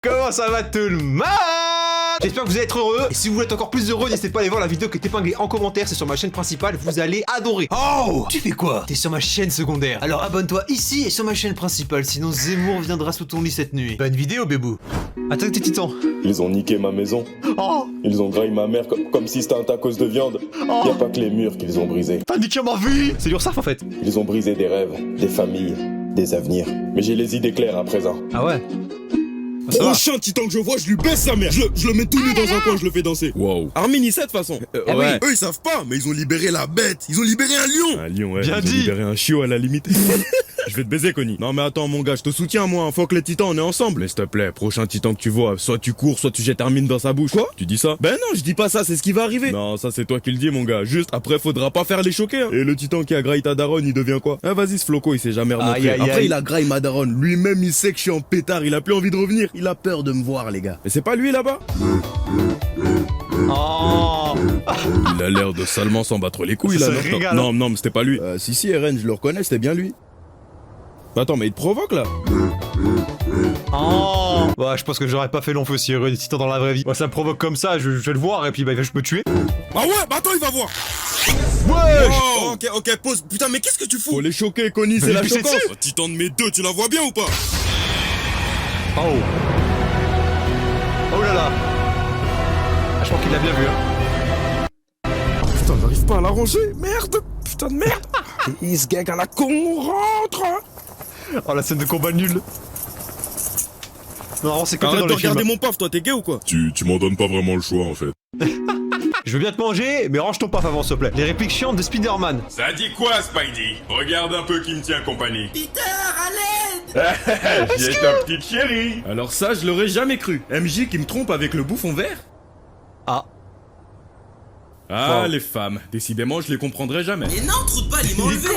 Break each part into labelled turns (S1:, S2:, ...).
S1: Comment ça va tout le monde? J'espère que vous allez être heureux. Et si vous voulez être encore plus heureux, n'hésitez pas à aller voir la vidéo qui est épinglée en commentaire. C'est sur ma chaîne principale, vous allez adorer. Oh, tu fais quoi? T'es sur ma chaîne secondaire. Alors abonne-toi ici et sur ma chaîne principale. Sinon Zemmour viendra sous ton lit cette nuit. Bonne vidéo, bébou. Attaque tes titans.
S2: Ils ont niqué ma maison.
S1: Oh,
S2: Ils ont graillé ma mère comme si c'était un tacos de viande.
S1: Oh.
S2: Y a pas que les murs qu'ils ont brisés.
S1: t'as niqué ma vie. C'est dur ça en fait.
S2: Ils ont brisé des rêves, des familles, des avenirs. Mais j'ai les idées claires à présent.
S1: Ah ouais. Ça va.
S3: Prochain titan que je vois, je lui baisse sa mère. Je le mets tout nu dans un coin, je le fais danser.
S4: Wow.
S3: Armin, il sait de toute façon.
S1: Ah oui.
S3: Eux, ils savent pas, mais ils ont libéré la bête. Ils ont libéré un lion.
S4: Un lion, ouais.
S1: Bien
S4: Ils ont
S1: dit.
S4: libéré un chiot à la limite. Je vais te baiser, Connie. Non, mais attends, mon gars, je te soutiens, moi. Faut que les titans, on est ensemble. Mais s'il te plaît, prochain titan que tu vois, soit tu cours, soit tu jettes Armin dans sa bouche. Quoi? Tu dis ça? Ben non, je dis pas ça, c'est ce qui va arriver. Non, ça, c'est toi qui le dis, mon gars. Juste, après, faudra pas faire les choquer. Hein. Et le titan qui a graillé ta daronne, il devient quoi? Ah, vas-y, ce floco, il s'est jamais remontré.
S1: Aïe, aïe,
S4: Après,
S1: aïe.
S4: il a graillé ma daronne. Lui-même, il sait que je suis en pétard. Il a plus envie de revenir. Il a peur de me voir, les gars. Mais c'est pas lui, là-bas?
S1: Oh.
S4: Il a l'air de salement s'en battre les couilles,
S1: Ça
S4: là.
S1: se
S4: Non,
S1: régale,
S4: non, mais c'était pas lui. Si, RN, je le reconnais, c'était bien lui. Attends, mais il te provoque, là?
S1: Oh. Ouais, je pense que j'aurais pas fait long feu si des titans dans la vraie vie. Moi, ça me provoque comme ça, je vais le voir et puis bah, il va juste me tuer.
S3: Ah ouais, bah attends, il va voir.
S1: Ouais.
S3: Oh, ok, pause. Putain, mais qu'est-ce que tu fous?
S4: Faut les choquer, Connie, c'est
S1: Mais
S4: la
S1: lui pisser
S4: choquante.
S1: dessus.
S3: Oh, titan de mes deux, tu la vois bien ou pas?
S1: Oh. Oh là là. Ah, je crois qu'il l'a bien vu. Hein.
S3: Putain, j'arrive pas à la ranger. Merde, putain de merde. Il se gag à la con, on rentre.
S1: Oh, la scène de combat nulle. Non, c'est comme
S3: Arrête
S1: dans
S3: de
S1: les films.
S3: regarder mon paf, toi, t'es gay ou quoi?
S5: Tu m'en donnes pas vraiment le choix en fait.
S1: Je veux bien te manger, mais range ton paf avant, s'il te plaît. Les répliques chiantes de Spider-Man.
S5: Ça dit quoi, Spidey? Regarde un peu qui me tient compagnie.
S6: Peter, à l'aide!
S5: J'ai ta petite chérie.
S4: Alors ça, je l'aurais jamais cru. MJ qui me trompe avec le bouffon vert?
S1: Ah.
S4: Ah,
S1: Wow.
S4: les femmes. Décidément, je les comprendrai jamais.
S6: Et non, trou de balle, il m'a enlevé!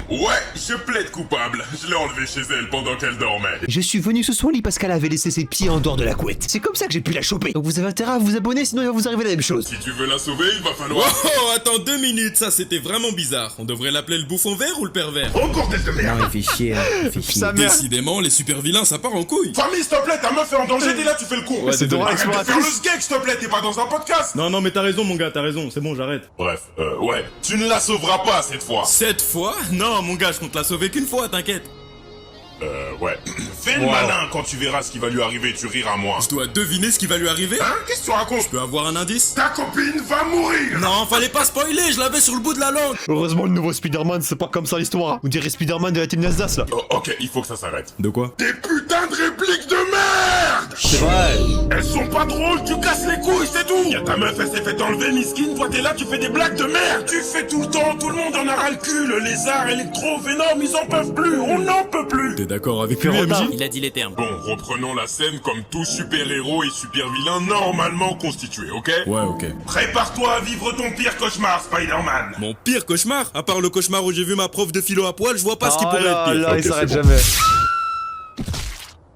S5: Ouais, je plaide coupable. Je l'ai enlevé chez elle pendant qu'elle dormait.
S1: Je suis venu sous son lit parce qu'elle avait laissé ses pieds en dehors de la couette. C'est comme ça que j'ai pu la choper. Donc vous avez intérêt à vous abonner, sinon il va vous arriver la même chose.
S5: Si tu veux la sauver, il va falloir...
S3: Oh, attends 2 minutes, ça c'était vraiment bizarre. On devrait l'appeler le bouffon vert ou le pervers?
S5: Encore des de merde.
S6: il fait chier, il fait chier.
S1: Sa mère.
S3: Décidément, les super vilains, ça part en couille.
S5: Famille, s'il te plaît, ta meuf est en danger, t'es là, tu fais le con.
S4: Ouais,
S1: C'est
S4: désolé.
S1: Dora
S5: Arrête de faire
S1: l'exploratrice.
S5: le sgeg, s'il te plaît, t'es pas dans un podcast.
S4: Non, mais t'as raison, mon gars, t'as raison. C'est bon, j'arrête.
S5: Bref, ouais, tu ne la sauveras pas cette fois.
S3: Cette fois? Non, mon gars, je compte la sauver qu'une fois, t'inquiète.
S5: Ouais. Fais le malin quand tu verras ce qui va lui arriver, tu riras moins.
S3: Je dois deviner ce qui va lui arriver.
S5: Hein? Qu'est-ce que tu racontes?
S3: Je peux avoir un indice?
S5: Ta copine va mourir.
S3: Non, fallait pas spoiler, je l'avais sur le bout de la langue.
S1: Heureusement, le nouveau Spider-Man, c'est pas comme ça l'histoire. On dirait Spider-Man de la team Nasdaq là.
S5: Oh, ok, il faut que ça s'arrête.
S4: De quoi?
S5: Des putains de répliques de merde.
S1: C'est vrai.
S5: Elles sont pas drôles, tu casses les couilles, c'est tout. Y'a ta meuf, elle s'est fait enlever, miskin, toi t'es là, tu fais des blagues de merde. Tu fais tout le temps, tout le monde en a ras le cul. Le lézard, électro, Venom, ils en peuvent plus, on n'en peut plus.
S4: T'es d'accord avec
S1: Puis
S4: lui,
S1: retard.
S4: MJ?
S6: Il a dit les termes.
S5: Bon, reprenons la scène comme tout super-héros et super-vilain normalement constitué, ok?
S4: Ouais, ok.
S5: Prépare-toi à vivre ton pire cauchemar, Spider-Man.
S3: Mon pire cauchemar, à part le cauchemar où j'ai vu ma prof de philo à poil, je vois pas ce qui
S1: Oh
S3: pourrait
S1: là
S3: être pire.
S1: là,
S5: Ok,
S1: il s'arrête
S5: c'est bon.
S1: jamais.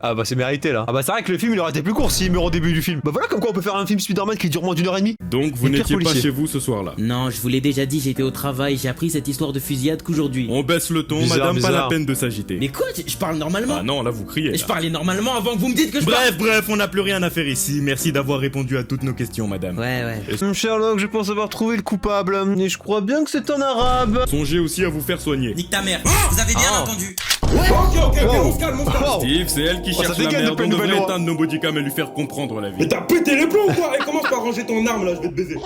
S1: Ah bah c'est mérité là. Ah bah c'est vrai que le film il aurait été plus court s'il meurt au début du film. Bah voilà comme quoi on peut faire un film Spider-Man qui dure moins d'1h30.
S4: Donc, vous
S1: Les pires
S4: n'étiez pas
S1: policiers.
S4: chez vous ce soir-là.
S6: Non, je vous l'ai déjà dit, j'étais au travail, j'ai appris cette histoire de fusillade qu'aujourd'hui.
S4: On baisse le ton,
S1: Bizarre,
S4: madame, pas
S1: bizarre.
S4: la peine de s'agiter.
S6: Mais quoi, je parle normalement?
S4: Ah non, là, vous criez.
S6: Je
S4: là.
S6: parlais normalement avant que vous me dites que je parle.
S4: Bref, on n'a plus rien à faire ici. Merci d'avoir répondu à toutes nos questions, madame.
S6: Ouais.
S1: Sherlock, je pense avoir trouvé le coupable. Et je crois bien que c'est un arabe.
S4: Songez aussi à vous faire soigner.
S6: Nique ta mère, vous avez bien entendu.
S3: Ok,
S1: Wow.
S3: on se calme, on se calme.
S1: Wow.
S4: Steve, c'est elle qui
S1: Oh, ça
S4: cherche la
S1: dégaine
S4: merde.
S1: depuis
S4: On
S1: une
S4: devrait
S1: nouvelle loi.
S4: éteindre nos bodycams et lui faire comprendre la vie.
S3: Mais t'as pété les plombs ou quoi? Et commence par ranger ton arme là, je vais te baiser.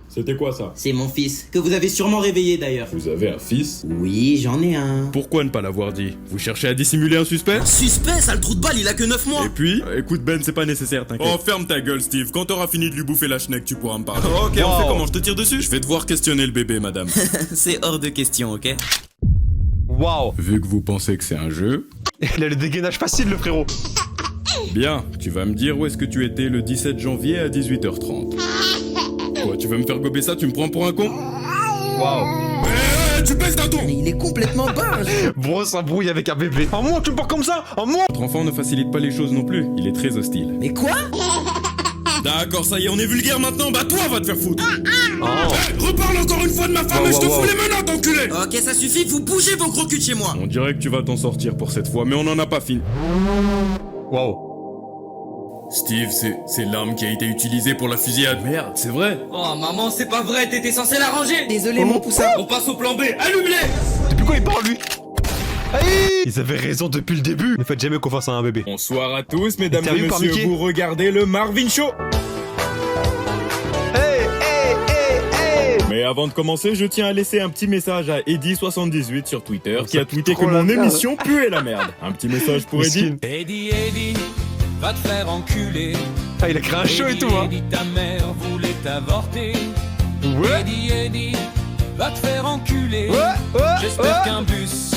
S4: C'était quoi ça?
S6: C'est mon fils, que vous avez sûrement réveillé d'ailleurs.
S4: Vous avez un fils?
S6: Oui, j'en ai un.
S4: Pourquoi ne pas l'avoir dit? Vous cherchez à dissimuler un suspect?
S6: Suspect, ça le trou de balle, il a que 9 mois.
S4: Et puis, écoute Ben, c'est pas nécessaire, t'inquiète.
S3: Oh, ferme ta gueule, Steve. Quand t'auras fini de lui bouffer la schneck, tu pourras me parler. Ok, on
S1: Wow.
S3: fait comment? Je te tire dessus? Je vais devoir questionner le bébé, madame.
S6: C'est hors de question, ok?
S1: Waouh.
S4: Vu que vous pensez que c'est un jeu,
S1: Il a le dégainage facile le frérot.
S4: bien, tu vas me dire où est-ce que tu étais le 17 janvier à 18h30. Quoi, tu veux me faire gober ça? Tu me prends pour un con?
S1: Waouh.
S3: Tu baisses d'un ton.
S6: Mais il est complètement barge.
S1: Bro s'embrouille avec un bébé. En moi tu me parles comme ça? En moi?
S4: Votre enfant ne facilite pas les choses non plus, il est très hostile.
S6: Mais quoi?
S3: D'accord, ça y est, on est vulgaire maintenant. Bah toi, va te faire foutre.
S1: Oh.
S3: Reparle encore une fois de ma femme
S1: Wow,
S3: et je te
S1: wow,
S3: fous
S1: wow.
S3: les menottes, enculé.
S6: Ok, ça suffit, vous bougez vos gros culs de chez moi.
S4: On dirait que tu vas t'en sortir pour cette fois, mais on n'en a pas fini.
S1: Waouh.
S4: Steve, c'est l'arme qui a été utilisée pour la fusillade. Merde, c'est vrai.
S7: Oh maman, c'est pas vrai, t'étais censé la ranger.
S3: Désolé, mon poussin.
S7: On passe au plan B, allume-les.
S1: Depuis quand il parle, lui? Aïe! Ils avaient raison depuis le début. Ne faites jamais confiance à un bébé.
S4: Bonsoir à tous, mesdames et
S1: Interview par
S4: messieurs,
S1: Mickey.
S4: vous regardez le Marvin Show. Mais avant de commencer, je tiens à laisser un petit message à Eddy78 sur Twitter qui a tweeté que
S1: trop la
S4: mon
S1: merde.
S4: émission puait la merde. Un petit message pour Eddy.
S1: Miskin.
S7: Eddie, va te faire enculer.
S1: Ah, il a créé un show et tout, hein.
S7: Eddie, ta mère voulait t'avorter.
S1: Ouais.
S7: Eddie, va te faire enculer.
S1: Ouais.
S7: J'espère qu'un bus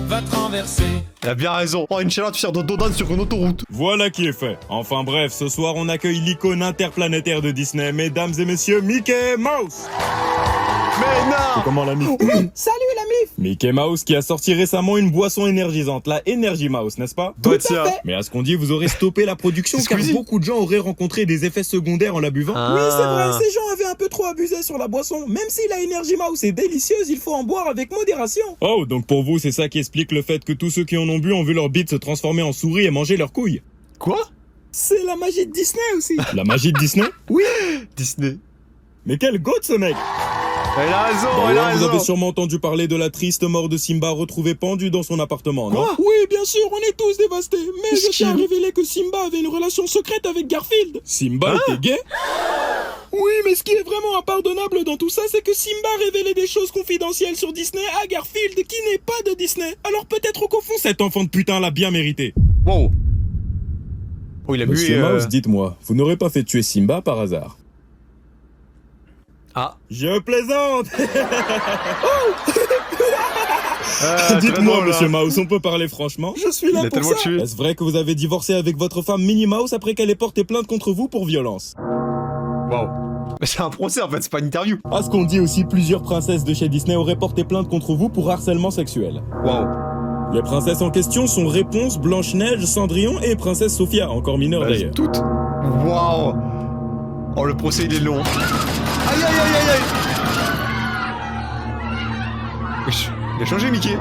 S7: va te renverser.
S1: Il a bien raison. Oh, Inch'Allah, tu sers de dodane sur une autoroute.
S4: Voilà qui est fait. Enfin bref, ce soir on accueille l'icône interplanétaire de Disney, mesdames et messieurs, Mickey Mouse.
S1: Mais non!
S4: Comment la mif?
S3: Salut la mif.
S4: Mickey Mouse qui a sorti récemment une boisson énergisante, la Energy Mouse, n'est-ce pas?
S1: Doit être ça.
S4: Mais à ce qu'on dit, vous aurez stoppé la production
S1: C'est
S4: car
S1: Squeezie.
S4: beaucoup de gens auraient rencontré des effets secondaires en la buvant.
S1: Ah.
S3: Oui, c'est vrai, ces gens avaient un peu trop abusé sur la boisson. Même si la Energy Mouse est délicieuse, il faut en boire avec modération.
S4: Oh, donc pour vous, c'est ça qui explique le fait que tous ceux qui en ont bu ont vu leur bite se transformer en souris et manger leurs couilles.
S1: Quoi?
S3: C'est la magie de Disney aussi.
S4: La magie de Disney?
S1: Disney.
S4: Mais quel goat ce mec!
S1: Elle a raison, elle a
S4: D'ailleurs, vous
S1: raison.
S4: avez sûrement entendu parler de la triste mort de Simba retrouvé pendu dans son appartement, non?
S1: Quoi?
S3: Oui, bien sûr, on est tous dévastés. Mais je tiens à
S1: Miskin.
S3: révéler que Simba avait une relation secrète avec Garfield.
S4: Simba était gay?
S3: Oui, mais ce qui est vraiment impardonnable dans tout ça, c'est que Simba révélait des choses confidentielles sur Disney à Garfield qui n'est pas de Disney. Alors peut-être qu'au fond,
S4: Cet enfant de putain l'a bien mérité.
S1: Wow. Oh, il a bu.
S4: Monsieur Mouse, dites-moi, vous n'aurez pas fait tuer Simba par hasard?
S1: Ah.
S4: Je plaisante!
S1: Très
S4: Dites-moi,
S1: drôle,
S4: monsieur
S1: hein.
S4: Mouse, on peut parler franchement?
S3: je suis
S1: Il
S3: là
S1: a
S3: pour
S1: tellement
S3: ça.
S1: tué.
S4: Est-ce vrai que vous avez divorcé avec votre femme Minnie Mouse après qu'elle ait porté plainte contre vous pour violence?
S1: Wow. Mais c'est un procès en fait, c'est pas une interview.
S4: À ce qu'on dit aussi, plusieurs princesses de chez Disney auraient porté plainte contre vous pour harcèlement sexuel.
S1: Wow.
S4: Les princesses en question sont Réponse, Blanche-Neige, Cendrillon et Princesse Sophia, encore mineure d'ailleurs.
S1: Toutes. Wow. Oh, le procès il est long. Aïe aïe aïe aïe aïe. Wesh, il a changé Mickey.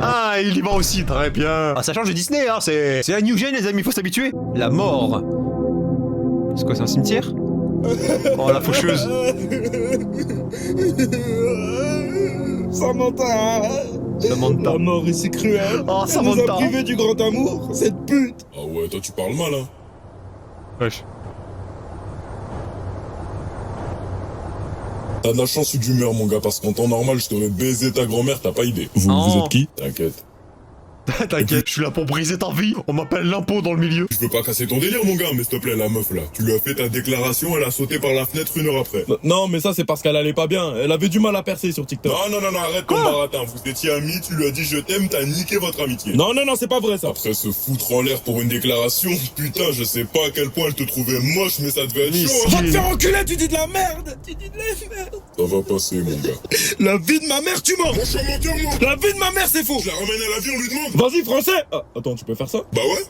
S1: Ah, il y va aussi, très bien. Ah, ça change de Disney, hein, c'est la new gen les amis, faut s'habituer. La mort. C'est quoi, c'est un cimetière? Oh, la faucheuse.
S3: Samantha.
S1: Samantha.
S4: La mort est si cruelle.
S1: Oh,
S3: Elle nous a
S1: Samantha.
S3: privés du grand amour, cette pute.
S5: Ah ouais, toi tu parles mal, hein.
S1: Wesh.
S5: T'as de la chance ou d'humeur, mon gars, parce qu'en temps normal, je t'aurais baisé ta grand-mère, t'as pas idée.
S4: Vous,
S1: Oh.
S4: vous êtes qui?
S5: T'inquiète.
S1: T'inquiète, je suis là pour briser ta vie. On m'appelle l'impôt dans le milieu.
S5: Je veux pas casser ton délire, mon gars, mais s'il te plaît, la meuf là. Tu lui as fait ta déclaration, elle a sauté par la fenêtre 1 heure après.
S4: Non, mais ça c'est parce qu'elle allait pas bien. Elle avait du mal à percer sur TikTok.
S5: Non, arrête ton baratin. Vous étiez amis, tu lui as dit je t'aime, t'as niqué votre amitié.
S4: Non, c'est pas vrai ça.
S5: Après se foutre en l'air pour une déclaration, putain, je sais pas à quel point elle te trouvait moche, mais ça devait être chaud.
S3: Va te faire enculer, tu dis de la merde. Tu dis de la merde.
S5: Ça va passer, mon gars.
S3: La vie de ma mère, tu mens.
S5: Moi, je suis un menteur, moi.
S3: La vie de ma mère, c'est faux.
S5: Je la ramène à la vie, on lui demande.
S4: Vas-y, français. Ah, attends, tu peux faire ça?
S5: Bah ouais.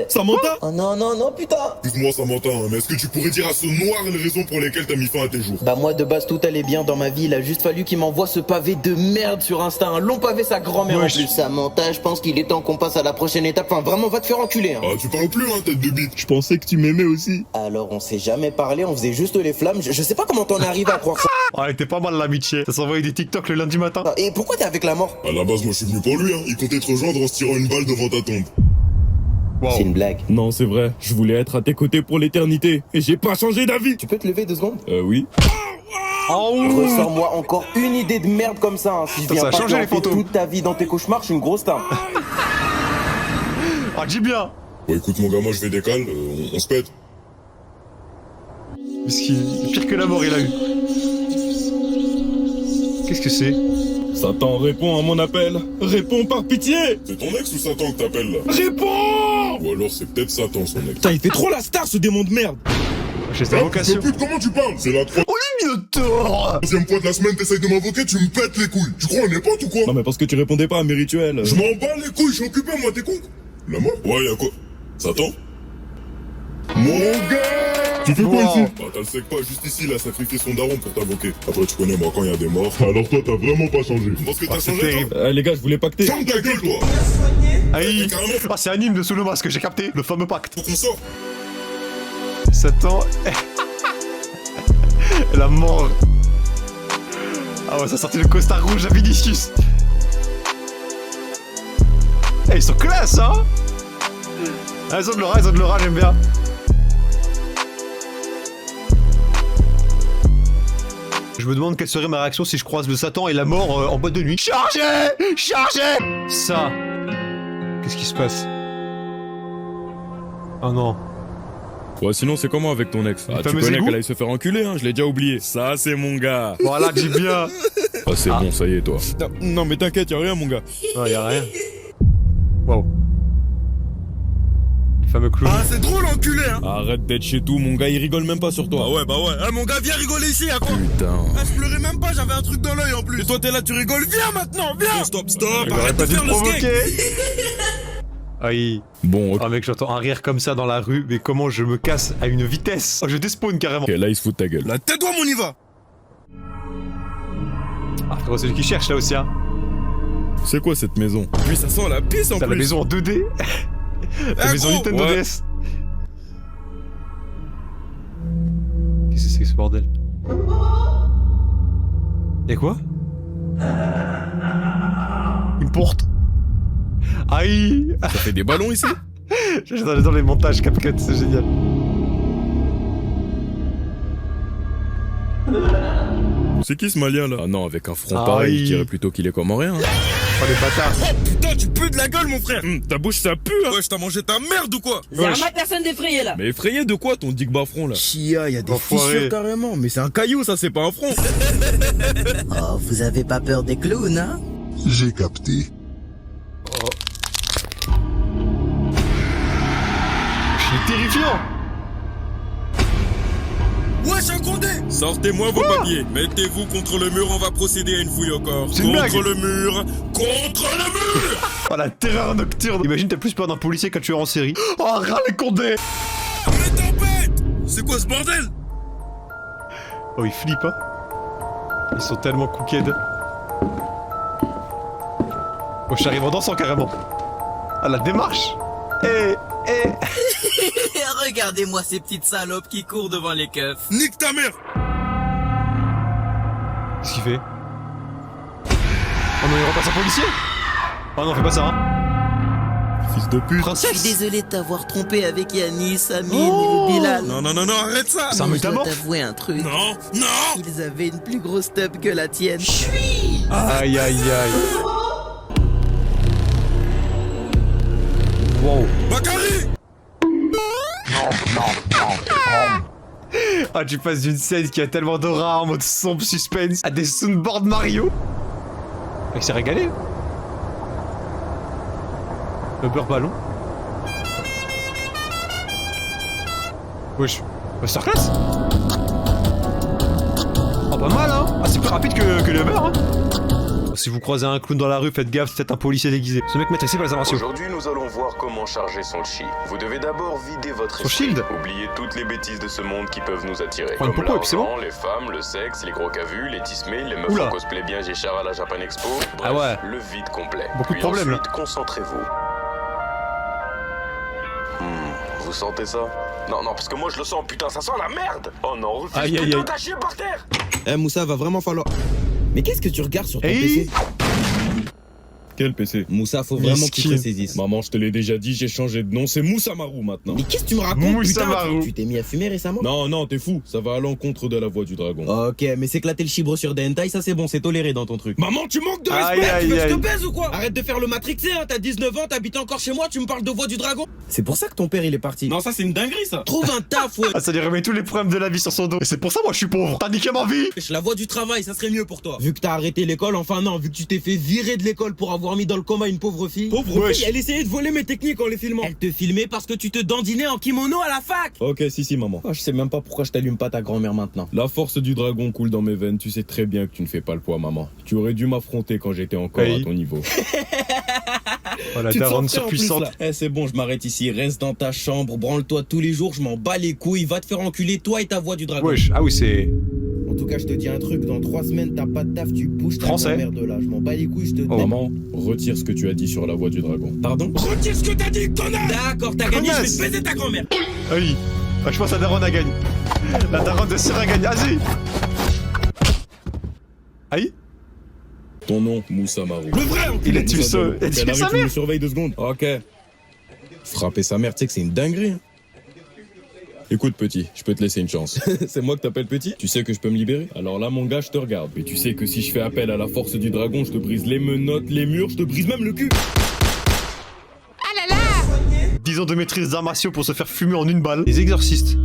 S4: Samantha?
S8: Oh non, putain.
S5: Excuse-moi, Samantha, hein, mais est-ce que tu pourrais dire à ce noir les raisons pour lesquelles t'as mis fin à tes jours?
S8: Bah moi de base tout allait bien dans ma vie, il a juste fallu qu'il m'envoie ce pavé de merde sur Insta, un long pavé sa grand-mère en plus. Samantha, je pense qu'il est temps qu'on passe à la prochaine étape, enfin vraiment va te faire enculer hein.
S5: Ah, tu parles plus, hein, tête de bite.
S4: Je pensais que tu m'aimais aussi.
S8: Alors on s'est jamais parlé, on faisait juste les flammes, je sais pas comment t'en es arrivé à croire ça.
S1: Oh, elle était pas mal l'amitié. Ça s'envoyait des TikTok le lundi matin.
S8: Et pourquoi t'es avec la mort?
S5: À la base, moi, je suis venu pour lui, hein. Il comptait te rejoindre en se tirant une balle devant ta tombe.
S1: Wow.
S8: C'est une blague.
S4: Non, c'est vrai. Je voulais être à tes côtés pour l'éternité. Et j'ai pas changé d'avis.
S8: Tu peux te lever 2 secondes?
S4: Oui.
S1: Oh,
S8: Ressors-moi encore une idée de merde comme ça, hein. Si je
S1: Ça
S8: viens
S1: a
S8: pas
S1: changé,
S8: te
S1: les
S8: hanter
S1: fantômes.
S8: toute ta vie dans tes cauchemars, je suis une grosse tarte.
S1: Ah, dis bien.
S5: Bon, écoute, mon gars, moi, je vais décaler, on se pète.
S1: Miskin. Pire que la mort, il a eu. Qu'est-ce que c'est?
S4: Satan, réponds à mon appel. Réponds par pitié.
S5: C'est ton ex ou Satan que t'appelles, là?
S4: Réponds!
S5: Ou alors, c'est peut-être Satan, son ex.
S4: Putain, il fait trop la star, ce démon de merde.
S1: J'ai sa vocation.
S5: Pute, comment tu parles? C'est la
S1: Oh, le Minotaure.
S5: troisième fois de la semaine, t'essayes de m'invoquer, tu me pètes les couilles. Tu crois un pote ou quoi?
S4: Non, mais parce que tu répondais pas à mes rituels.
S5: Je m'en bats les couilles, je suis occupé, moi, t'es con? La mort? Ouais, y'a quoi? Satan? Mon gars! Tu fais quoi
S1: Wow.
S5: ici? Bah, t'as le sec pas juste ici, il a sacrifié son daron pour t'invoquer. Après, tu connais, moi, quand il y a des morts. Alors toi, t'as vraiment pas changé. Tu penses que t'as
S1: C'est
S5: changé,
S1: terrible.
S5: toi?
S4: Les gars, je voulais pacter.
S5: Ferme ta gueule, toi!
S1: Aïe. Ah, c'est un hymne de sous le masque, j'ai capté. Le fameux pacte.
S5: Faut qu'on sorte.
S1: Satan. La mort. Ah ouais, ça sortit le costard rouge à Vinicius. Eh, ils sont classe, hein. Ah, ils ont de l'aura, j'aime bien. Je me demande quelle serait ma réaction si je croise le Satan et la mort en boîte de nuit. Chargez! Chargez! Ça. Qu'est-ce qui se passe? Oh non.
S4: Ouais, sinon, c'est comment avec ton ex? Ah, tu
S1: fameux
S4: connais
S1: égout
S4: qu'elle aille se faire enculer, hein, je l'ai déjà oublié. Ça, c'est mon gars.
S1: Voilà, dis bien.
S4: Ah, c'est bon, ça y est, toi. Non, mais t'inquiète, y'a rien, mon gars.
S1: Non, y'a rien. Wow. Le fameux clown.
S5: Ah, c'est drôle, enculé, hein.
S4: Arrête d'être chez tout, mon gars, il rigole même pas sur toi.
S5: Ah ouais, bah ouais. Ah, mon gars, viens rigoler ici, à quoi?
S4: Putain.
S5: Ah, je pleurais même pas, j'avais un truc dans l'œil en plus. Et toi, t'es là, tu rigoles. Viens maintenant, viens. Stop,
S1: J'aurais pas dû
S5: faire
S1: te
S5: le skate.
S1: provoquer. Aïe.
S4: Bon, ok,
S1: Oh mec, j'entends un rire comme ça dans la rue, mais comment je me casse à une vitesse. Oh, je despawn carrément.
S4: là, il se fout de ta gueule.
S5: La tête, on y va.
S1: Ah frérot, c'est lui qui cherche là aussi, hein.
S4: C'est quoi cette maison?
S5: Puis ça sent la pisse en
S1: T'as
S5: plus.
S1: la maison en 2D. La maison
S5: gros,
S1: Nintendo
S4: ouais.
S1: DS. Qu'est-ce que c'est que ce bordel? Y'a quoi? Une porte. Aïe.
S4: Ça fait des ballons ici?
S1: J'adore les montages CapCut, c'est génial.
S4: C'est qui ce malien là? Ah non, avec un front
S1: Aïe.
S4: pareil, je dirais plutôt qu'il est comme en rien. Hein.
S1: Oh les bâtards.
S5: Oh putain, tu pues de la gueule, mon frère.
S4: Ta bouche ça pue, hein?
S5: Ouais, je t'as mangé ta merde ou quoi?
S6: C'est à ma personne d'effrayer là.
S4: Mais effrayé de quoi ton dick bas-front là?
S9: Chia, y a des
S1: Enfoiré.
S9: fissures carrément.
S4: Mais c'est un caillou, ça, c'est pas un front.
S9: Oh, vous avez pas peur des clowns, hein?
S5: J'ai capté.
S1: C'est terrifiant.
S5: Wesh, un condé.
S4: Sortez-moi vos papiers. Mettez-vous contre le mur, on va procéder à une fouille au corps.
S1: C'est une blague.
S5: Contre le mur. Contre le mur.
S1: Oh la terreur nocturne. Imagine t'as plus peur d'un policier qu'un tueur en série. Oh ras les condés.
S5: Les tempêtes. C'est quoi ce bordel?
S1: Oh ils flippent hein. Ils sont tellement cooked. Oh j'arrive en dansant carrément. Ah la démarche. Eh.
S9: Regardez-moi ces petites salopes qui courent devant les keufs.
S5: Nique ta mère.
S1: Qu'est-ce qu'il fait? Oh non il repasse un policier. Oh non fais pas ça hein.
S4: Fils de pute.
S9: Je suis
S1: Princesse.
S9: désolé de t'avoir trompé avec Yanis, Amine et Bilal.
S5: Non, non, non, non, arrête ça.
S1: C'est un
S9: Mais je dois
S1: mutamorphe.
S9: t'avouer un truc.
S5: Non, non.
S9: Ils avaient une plus grosse tub que la tienne.
S1: Aïe aïe aïe. Wow.
S5: Bakary.
S1: Ah tu passes d'une scène qui a tellement d'aura en mode sombre suspense à des soundboards Mario. Ah, il s'est régalé. Le beurre ballon. Wesh. Masterclass. Oh pas mal hein. Ah c'est plus rapide que le beurre hein. Si vous croisez un clown dans la rue, faites gaffe, c'est peut-être un policier déguisé. Ce mec maîtrisé par les inventions.
S2: Aujourd'hui, nous allons voir comment charger son chi. Vous devez d'abord vider votre
S1: Son
S2: esprit.
S1: shield.
S2: Oubliez toutes les bêtises de ce monde qui peuvent nous attirer.
S1: Prends une
S2: Comme
S1: popo et puis c'est
S2: l'argent, les femmes, le sexe, les gros cavus, les tismés, les meufs
S1: Oula.
S2: en cosplay bien Géchard à la Japan Expo. Bref,
S1: Ah ouais.
S2: le vide complet.
S1: Beaucoup de
S2: Puis
S1: problèmes, là.
S2: ensuite, concentrez-vous. Vous sentez ça? Non, non, parce que moi je le sens, putain, ça sent la merde. Oh non, refuse
S1: Aïe, aïe,
S2: putain
S1: aïe.
S2: t'as chié par terre.
S9: Eh Moussa, va vraiment falloir... Mais qu'est-ce que tu regardes sur ton
S1: Hey.
S9: PC?
S4: Quel PC?
S9: Moussa, faut vraiment que tu te
S1: Miskin.
S9: saisisses.
S4: Maman, je te l'ai déjà dit, j'ai changé de nom, c'est Moussa Marou maintenant.
S9: Mais qu'est-ce que tu me racontes,
S1: Moussa
S9: putain?
S1: Marou.
S9: Tu t'es mis à fumer récemment?
S4: Non, non, t'es fou, ça va à l'encontre de la voix du dragon.
S9: Ok, mais s'éclater le chibre sur des hentai, ça c'est bon, c'est toléré dans ton truc.
S5: Maman, tu manques de
S1: Aïe,
S5: respect.
S1: aïe,
S5: Tu veux que je
S1: aïe.
S5: te baise ou quoi?
S9: Arrête de faire le matrixé, hein, t'as 19 ans, t'habites encore chez moi, tu me parles de voix du dragon? C'est pour ça que ton père il est parti.
S5: Non, ça c'est une dinguerie ça.
S9: Trouve un taf, ouais.
S1: Ah ça lui remet tous les problèmes de la vie sur son dos. Et c'est pour ça moi je suis pauvre. T'as niqué ma vie.
S9: La voix du travail, ça serait mieux pour toi. Vu que t'as arrêté l'école, enfin non, vu que tu t'es fait virer de l'école pour avoir mis dans le coma une pauvre fille.
S5: Pauvre
S1: Wesh.
S5: fille, elle essayait de voler mes techniques en les filmant.
S9: Elle te filmait parce que tu te dandinais en kimono à la fac.
S4: Ok, si, maman.
S9: Oh, je sais même pas pourquoi je t'allume pas ta grand-mère maintenant.
S4: La force du dragon coule dans mes veines, tu sais très bien que tu ne fais pas le poids, maman. Tu aurais dû m'affronter quand j'étais encore
S1: Oui.
S4: à ton niveau.
S1: Oh la
S9: Tu te
S1: daronne
S9: sens prêt en plus,
S1: surpuissante.
S9: là. Eh, c'est bon, je m'arrête ici. Reste dans ta chambre, branle-toi tous les jours, je m'en bats les couilles. Va te faire enculer, toi et ta voix du dragon.
S1: Wesh. Ah oui c'est.
S9: En tout cas, je te dis un truc, dans 3 semaines, t'as pas de taf, tu bouges ta
S1: Français.
S9: grand-mère de là. Je m'en bats les couilles, je te dis.
S4: Maman, retire ce que tu as dit sur la voie du dragon.
S9: Pardon?
S3: Retire ce que t'as dit, connard!
S9: D'accord, t'as gagné, je
S1: Connasse.
S9: vais baiser ta grand-mère.
S1: Ah oui. Ah, je pense que la daronne a gagné. La daronne de Syrah a gagné. Vas-y. Aïe.
S4: Ton nom, Moussa Marou.
S3: Le vrai, en
S1: Il a tué ça. Il a tué sa
S4: Tu
S1: mère.
S4: me surveilles 2 secondes. Ok. Frapper sa mère, tu sais que c'est une dinguerie. Hein. Écoute petit, je peux te laisser une chance. C'est moi que t'appelles petit? Tu sais que je peux me libérer? Alors là mon gars, je te regarde. Mais tu sais que si je fais appel à la force du dragon, je te brise les menottes, les murs, je te brise même le cul.
S1: 10 ans de maîtrise d'arts martiaux pour se faire fumer en une balle. Les exorcistes.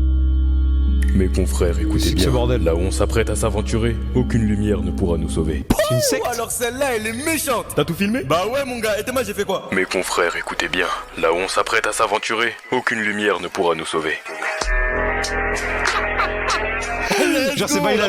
S10: Mes confrères, écoutez
S1: C'est que ce
S10: bien.
S1: bordel.
S10: Là où on s'apprête à s'aventurer, aucune lumière ne pourra nous sauver.
S1: C'est une secte.
S4: Alors celle-là, elle est méchante.
S10: T'as tout filmé?
S4: Bah ouais mon gars, et moi j'ai fait quoi?
S10: Mes confrères, écoutez bien. Là où on s'apprête à s'aventurer, aucune lumière ne pourra nous sauver.
S1: Genre c'est Bailan.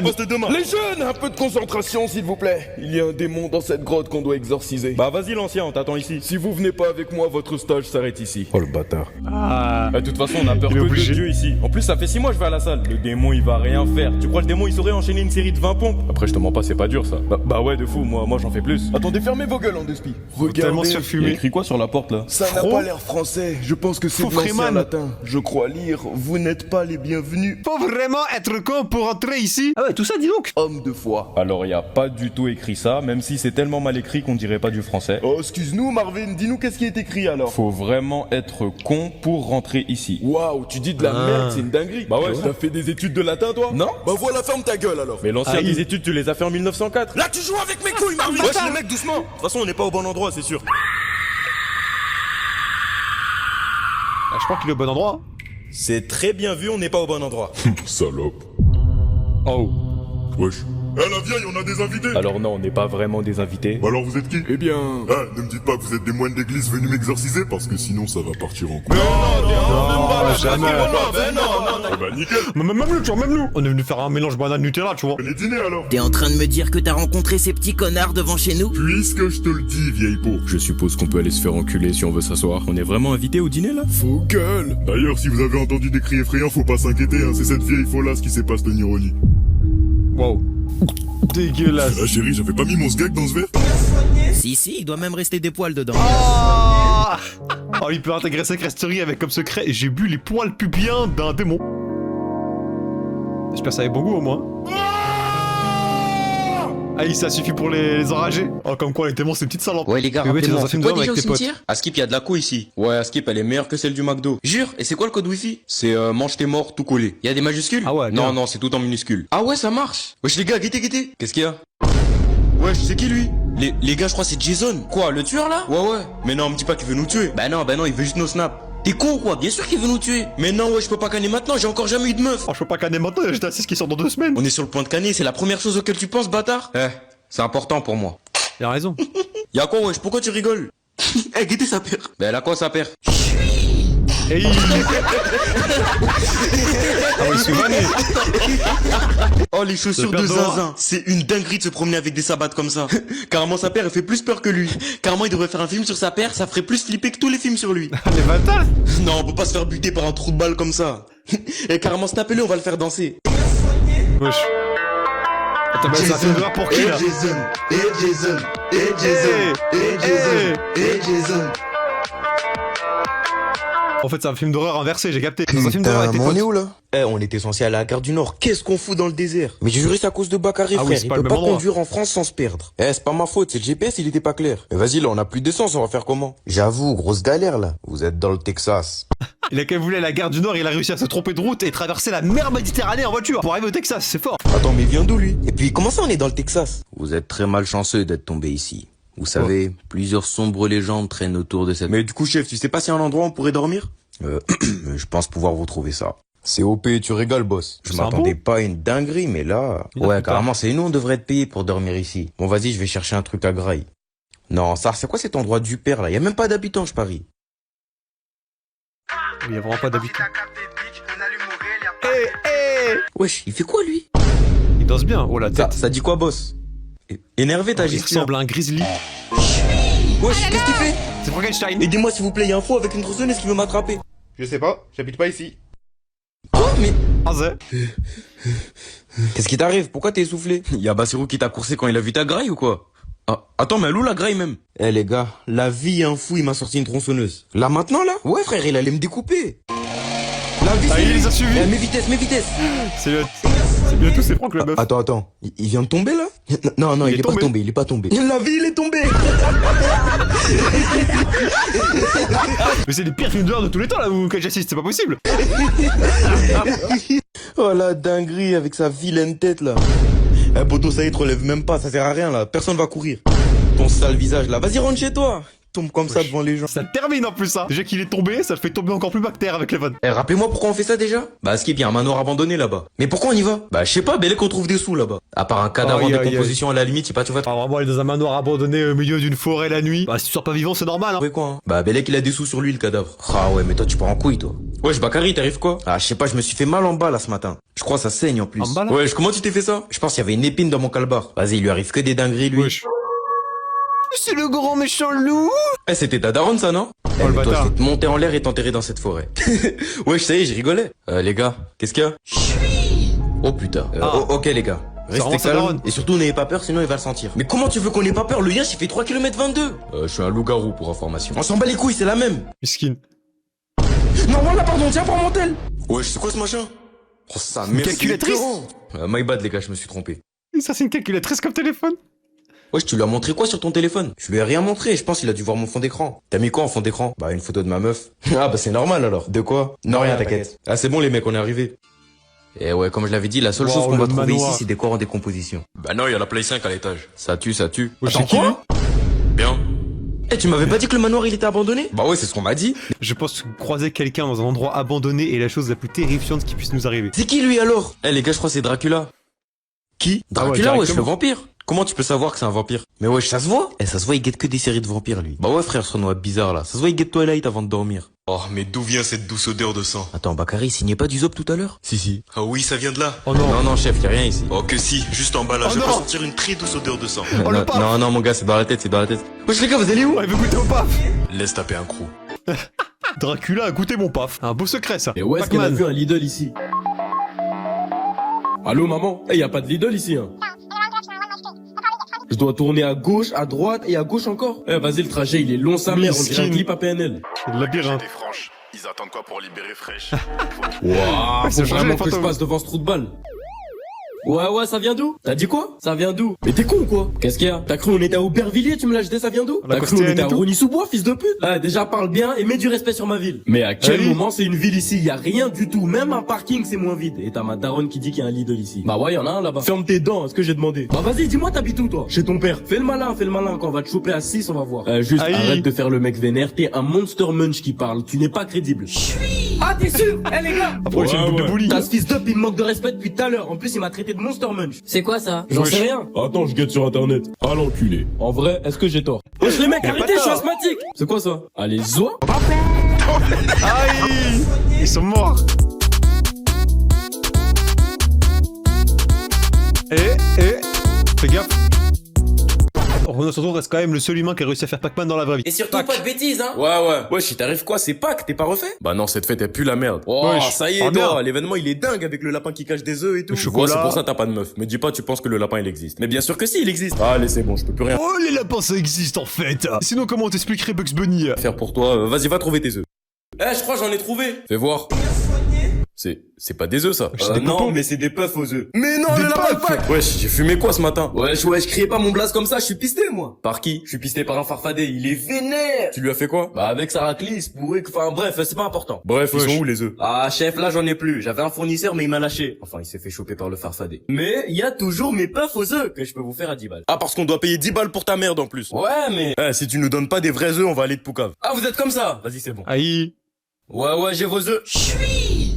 S4: Les jeunes, un peu de concentration s'il vous plaît. Il y a un démon dans cette grotte qu'on doit exorciser. Bah vas-y l'ancien, on t'attend ici. Si vous venez pas avec moi, votre stage s'arrête ici. Oh le bâtard.
S1: Ah.
S4: Bah, de toute façon, on a peur
S1: Il est
S4: que
S1: obligé.
S4: de Dieu ici. En plus, ça fait 6 mois que je vais à la salle. Le démon, il va rien faire. Tu crois le démon, il saurait enchaîner une série de 20 pompes? Après, je te mens pas, c'est pas dur ça. Bah ouais, de fou, moi j'en fais plus. Attendez, fermez vos gueules en deux spies.
S1: Tellement se faire
S4: Il y a
S1: fumer.
S4: écrit quoi sur la porte là? Ça n'a
S1: Fro
S4: pas l'air français. Je pense que c'est
S1: Faux
S4: de l'ancien
S1: Freeman.
S4: latin. Je crois lire. Vous n'êtes pas les bienvenus.
S1: Faut vraiment être con pour entrer ici. Ah ouais, tout ça, dis donc.
S4: Homme de foi. Alors, il y a pas du tout écrit ça, même si c'est tellement mal écrit qu'on dirait pas du français. Oh, excuse-nous, Marvin, dis-nous qu'est-ce qui est écrit alors? Faut vraiment être con pour rentrer ici. Waouh, tu dis de la merde, c'est une dinguerie. Bah ouais, t'as fait des études de latin toi? Non? Bah voilà, ferme ta gueule alors. Mais l'ancien
S1: Aïe.
S4: des études, tu les as fait en 1904.
S3: Là, tu joues avec mes couilles, Marvin!
S4: Wesh les mecs, doucement. De toute façon, on n'est pas au bon endroit, c'est sûr.
S1: Ah, je crois qu'il est au bon endroit.
S4: C'est très bien vu, on n'est pas au bon endroit.
S5: Salope.
S1: Oh.
S5: Wesh. Eh la vieille, on a des invités.
S4: Alors non, on n'est pas vraiment des invités.
S5: Bah alors vous êtes qui?
S4: Eh bien...
S5: Eh, ne me dites pas que vous êtes des moines d'église venus m'exorciser, parce que sinon ça va partir en couille.
S1: Non, jamais.
S5: Ah bah nickel.
S1: Même nous, tu vois, même nous. On est venu faire un mélange banane Nutella, tu vois.
S5: Venez dîner alors.
S8: T'es en train de me dire que t'as rencontré ces petits connards devant chez nous?
S5: Puisque je te le dis, vieille peau.
S10: Je suppose qu'on peut aller se faire enculer si on veut s'asseoir. On est vraiment invité au dîner là?
S5: Faux gueule. D'ailleurs, si vous avez entendu des cris effrayants, faut pas s'inquiéter, hein. C'est cette vieille folasse qui sait pas se tenir au lit.
S1: Wow. Dégueulasse.
S5: Ah chérie, j'avais pas mis mon sgag dans ce verre?
S8: Si, il doit même rester des poils dedans.
S1: Oh, il peut intégrer sa cresterie avec comme secret. J'ai bu les poils pubiens d'un démon. J'espère que ça avait bon goût au moins. Ah, ça suffit pour les enrager. Oh, comme quoi les démons c'est une petite salade.
S8: Ouais les gars,
S1: Mais ouais, t'es dans un
S8: rappelez-moi,
S1: film
S8: c'est quoi
S1: d'horreur
S8: déjà au
S1: avec tes potes.
S8: cimetière?
S11: À Skip, il y a de la co ici. Ouais, à Skip, elle est meilleure que celle du McDo. Jure, et c'est quoi le code Wi-Fi? C'est mange tes morts tout collé. Il y a des majuscules?
S1: Ah ouais, bien.
S11: Non, non, c'est tout en minuscules. Ah ouais, ça marche. Wesh les gars, guettez. Qu'est-ce qu'il y a? Wesh, c'est qui lui? Les gars, je crois que c'est Jason. Quoi, le tueur là? Ouais. Mais non, me dis pas qu'il veut nous tuer. Bah non, il veut juste nos snaps. T'es con ou quoi? Bien sûr qu'il veut nous tuer. Mais non, ouais, je peux pas canner maintenant, j'ai encore jamais eu de meuf.
S1: Oh, je peux pas canner maintenant, j'ai un 6 qui sort dans 2 semaines.
S11: On est sur le point de canner, c'est la première chose auquel tu penses, bâtard? C'est important pour moi.
S1: Il a raison.
S11: Y'a quoi, wesh? Pourquoi tu rigoles? Eh, guettez sa père. Bah, elle a quoi, sa père?
S1: Hey. Ah oui, c'est vanné.
S11: Oh, les chaussures
S1: Le
S11: de
S1: père Dora.
S11: zinzin. C'est une dinguerie de se promener avec des sabbats comme ça. Carrément, sa père, elle fait plus peur que lui. Carrément, il devrait faire un film sur sa père, ça ferait plus flipper que tous les films sur lui.
S1: Les bâtards.
S11: Non, on peut pas se faire buter par un trou de balle comme ça. Et carrément, snappez-le, on va le faire danser.
S1: Wesh. Attends, mais ça fait de pour qui là? En fait, c'est un film d'horreur inversé, j'ai capté. Dans un film d'horreur avec tes
S8: on est
S1: potes.
S8: où là? Eh, on était censé aller à la gare du Nord. Qu'est-ce qu'on fout dans le désert? Mais j'ai juré c'est à cause de Bakary,
S1: Ah oui,
S8: frère.
S1: c'est
S8: Il
S1: pas
S8: peut
S1: le
S8: pas
S1: même endroit.
S8: conduire en France sans se perdre. Eh, c'est pas ma faute, c'est le GPS, il était pas clair. Mais vas-y, là, on a plus d'essence, on va faire comment? J'avoue, grosse galère là. Vous êtes dans le Texas.
S1: Il a quand même voulu aller à la gare du Nord, il a réussi à se tromper de route et traverser la mer Méditerranée en voiture pour arriver au Texas, c'est fort.
S8: Attends, mais il vient d'où lui? Et puis, comment ça on est dans le Texas? Vous êtes très malchanceux d'être tombé ici. Vous savez, plusieurs sombres légendes traînent autour de cette...
S11: Mais du coup, chef, tu sais pas si y a un endroit où on pourrait dormir?
S8: Je pense pouvoir vous trouver ça. C'est OP, tu rigoles, boss. Je
S1: C'est un
S8: m'attendais
S1: bon
S8: pas à une dinguerie, mais là...
S1: Il a
S8: Ouais,
S1: plus
S8: carrément, c'est nous, on devrait être payés pour dormir ici. Bon, vas-y, je vais chercher un truc à Graille. Non, ça, c'est quoi cet endroit du père, là? Y a même pas d'habitants, je parie.
S1: Il y a vraiment pas d'habitants.
S8: Wesh, il fait quoi, lui?
S1: Il danse bien, oh la tête.
S8: Ça dit quoi, boss? Énervé, ta
S1: Il
S8: gestion.
S1: ressemble à un grizzly.
S8: Wesh, qu'est-ce qu'il fait?
S1: C'est Frankenstein.
S8: Aidez-moi, s'il vous plaît, y a un fou avec une tronçonneuse qui veut m'attraper.
S11: Je sais pas, j'habite pas ici. Quoi? Mais...
S1: Ah, c'est...
S11: Qu'est-ce qui t'arrive? Pourquoi t'es essoufflé? Y'a Bassirou qui t'a coursé quand il a vu ta graille ou quoi? Ah, attends, mais elle est où la graille même? Eh les gars, la vie est un fou, il m'a sorti une tronçonneuse. Là maintenant là? Ouais frère, il allait me découper. La vie,
S1: il les a suivis.
S11: Mes vitesses.
S1: C'est bientôt c'est Franck le meuf.
S11: Attends, il vient de tomber là? Non, il est pas tombé, il est pas tombé. La vie, il est tombé.
S1: Mais c'est les pires films d'horreur de tous les temps là où j'assiste, c'est pas possible.
S11: Oh la dinguerie avec sa vilaine tête là. Eh poto, ça y est, te relève même pas, ça sert à rien là, personne va courir. Ton sale visage là, vas-y rentre chez toi. Tombe comme ça devant les gens.
S1: Ça termine en plus ça. Déjà qu'il est tombé, ça le fait tomber encore plus bactère avec les vannes.
S11: Eh, rappelez-moi pourquoi on fait ça déjà? Bah, Skip, y a un manoir abandonné là-bas. Mais pourquoi on y va? Bah, je sais pas, Bélé qu'on trouve des sous là-bas. À part un cadavre en décomposition à la limite, tu vas.
S1: Ah, vraiment, aller dans un manoir abandonné au milieu d'une forêt la nuit. Bah, si tu sors pas vivant, c'est normal, hein.
S11: Ouais, quoi, hein? Bah, Bélé qu'il a des sous sur lui, le cadavre. Ah ouais, mais toi, tu pars en couille, toi. Wesh, Bakary, t'arrives quoi? Ah, je sais pas, je me suis fait mal en bas là ce matin. Je crois ça saigne en plus.
S1: En bas là?
S11: Wesh, comment tu t'es fait ça? Je pense qu'il y avait une épine dans mon calbar. Vas-y, il lui arrive que des dingueries, lui.
S1: Wesh. C'est le grand méchant loup.
S11: Eh, c'était ta daronne, ça, non?
S1: Oh, le
S11: toi,
S1: bâtard.
S11: je vais te monter en l'air et t'enterrer dans cette forêt. Wesh, ça y est, je rigolais. Les gars, qu'est-ce qu'il y a? Oh putain. Ok, les gars. Restez calmes. Et surtout, n'ayez pas peur, sinon il va le sentir. Mais comment tu veux qu'on ait pas peur? Le Yash, il fait 3 km 22. Je suis un loup-garou pour information. On s'en bat les couilles, c'est la même.
S1: Miskin.
S11: Non, voilà, pardon, tiens, prends mon tel. Wesh, c'est quoi ce machin? Oh, ça, merci.
S1: Calculatrice.
S11: My bad, les gars, je me suis trompé.
S1: Ça, c'est une calculatrice comme téléphone.
S11: Wesh, tu lui as montré quoi sur ton téléphone? Je lui ai rien montré, je pense qu'il a dû voir mon fond d'écran. T'as mis quoi en fond d'écran? Bah, une photo de ma meuf. Ah, bah c'est normal alors. De quoi? Non, rien, t'inquiète. Ah, c'est bon les mecs, on est arrivés. Et ouais, comme je l'avais dit, la seule chose qu'on va trouver ici, c'est des corps en décomposition.
S10: Bah non, il y a la Play 5 à l'étage.
S11: Ça tue.
S1: Attends, quoi?
S10: Bien.
S11: Eh, tu m'avais pas dit que le manoir il était abandonné? Bah ouais, c'est ce qu'on m'a dit.
S1: Je pense croiser quelqu'un dans un endroit abandonné est la chose la plus terrifiante qui puisse nous arriver.
S11: C'est qui lui alors? Eh les gars, je crois que c'est Dracula. Qui? Dracula, wesh, le vampire. Comment tu peux savoir que c'est un vampire? Mais wesh, ça se voit? Eh, ça se voit, il guette que des séries de vampires, lui. Bah ouais, frère, ce Renoir bizarre, là. Ça se voit, il guette Twilight avant de dormir.
S10: Oh, mais d'où vient cette douce odeur de sang?
S11: Attends, Bakary, il signait pas du Zop tout à l'heure? Si.
S10: Ah oui, ça vient de là.
S1: Oh non.
S11: Non, chef, y'a rien ici.
S10: Oh que si, juste en bas là,
S1: Oh
S10: je
S1: non.
S10: peux sentir une très douce odeur de sang.
S1: Oh, le paf.
S11: Non, mon gars, c'est dans la tête. Wesh, les gars, vous allez où?
S1: Ouais, il veut goûter au paf.
S10: Laisse taper un crew.
S1: Dracula a goûté mon paf. Un beau secret, ça.
S9: Et où est-ce qu'on a
S1: Pac-Man.
S9: vu un Lidl ici? Allô maman? Eh, y a pas de Lidl ici, hein? Je dois tourner à gauche, à droite et à gauche encore. Eh, vas-y, le trajet, il est long sa mère, on dirait un
S1: Miskin.
S9: clip à PNL.
S1: C'est le labyrinthe.
S5: franche. Ils attendent quoi pour libérer Fresh?
S9: Waouh,
S1: c'est
S9: faut
S1: changé
S9: vraiment
S1: les
S9: que je
S1: fantômes.
S9: passe devant ce trou de balle. Ouais, ça vient d'où? T'as dit quoi? Ça vient d'où? Mais t'es con ou quoi? Qu'est-ce qu'il y a? T'as cru on était à Aubervilliers, tu me l'as jeté, ça vient d'où?
S1: La
S9: T'as cru on
S1: Costéenne
S9: était
S1: et
S9: à
S1: tout.
S9: Rony-sous-Bois, fils de pute? Déjà parle bien et mets du respect sur ma ville. Mais à quel
S1: Allez.
S9: moment c'est une ville ici? Y a rien du tout, même un parking c'est moins vide. Et t'as ma daronne qui dit qu'il y a un Lidl ici. Bah ouais, y'en a un là-bas. Ferme tes dents, est-ce que j'ai demandé? Bah vas-y, dis-moi t'habites où toi? Chez ton père. Fais le malin, quand on va te choper à 6, on va voir. Juste
S1: Aïe.
S9: arrête de faire le mec vénère, t'es un monster munch qui parle, tu n'es pas crédible. Ah t'es sûr? Eh les gars!
S1: Après, j'ai une boucle de bowling.
S9: T'as ce fils d'up, il me manque de respect depuis tout à l'heure. En plus, il m'a traité de monster munch.
S12: C'est quoi ça?
S9: J'en sais rien.
S3: Attends, je guette sur internet. Ah l'enculé.
S9: En vrai, est-ce que j'ai tort? Wesh les mecs,
S1: pas
S9: arrêtez, je suis
S1: tort.
S9: asthmatique. C'est quoi ça? Allez, zoa.
S1: Aïe. Ils sont morts. Fais gaffe. Rhinoceros reste quand même le seul humain qui a réussi à faire Pac-Man dans la vraie vie.
S12: Et surtout pas de bêtises, hein?
S11: Ouais. Wesh, il t'arrive quoi? C'est Pâques, t'es pas refait?
S4: Bah non, cette fête, elle pue la merde.
S11: Oh,
S1: Wesh.
S11: ça y est,
S1: Ah,
S11: toi,
S1: merde.
S11: l'événement il est dingue avec le lapin qui cache des œufs et tout.
S1: Le chocolat.
S4: Ouais, c'est pour ça que t'as pas de meuf. Mais dis pas, tu penses que le lapin il existe. Mais bien sûr que si, il existe. Allez, c'est bon, je peux plus rien
S1: Oh, les lapins, ça existe en fait. Sinon, comment on t'expliquerait Bugs Bunny?
S4: faire pour toi. Vas-y, va trouver tes œufs.
S11: Eh, je crois que j'en ai trouvé.
S4: Fais voir. C'est pas des œufs ça.
S1: C'est des
S11: Non,
S1: cocos.
S11: mais c'est des puffs aux œufs. Mais non,
S1: Des
S11: le lapin
S1: puffs.
S11: Pâques.
S4: Wesh, j'ai fumé quoi ce matin?
S11: Wesh, criez pas mon blaze comme ça, je suis pisté moi. Par qui? Je suis pisté par un farfadé, il est vénère.
S4: Tu lui as fait quoi?
S11: Bah avec sa raclisse, bourré, enfin bref, c'est pas important.
S4: Bref, ils
S1: Wesh.
S4: sont où les œufs?
S11: Ah chef, là j'en ai plus. J'avais un fournisseur mais il m'a lâché. Enfin, il s'est fait choper par le farfadé. Mais il y a toujours mes puffs aux œufs que je peux vous faire à 10 balles.
S4: Ah, parce qu'on doit payer 10 balles pour ta merde en plus.
S11: Ouais, mais...
S4: Eh, si tu nous donnes pas des vrais œufs, on va aller de Poucave.
S11: Ah, vous êtes comme ça? Vas-y, c'est bon.
S1: Aïe.
S11: Ouais, j'ai vos œufs.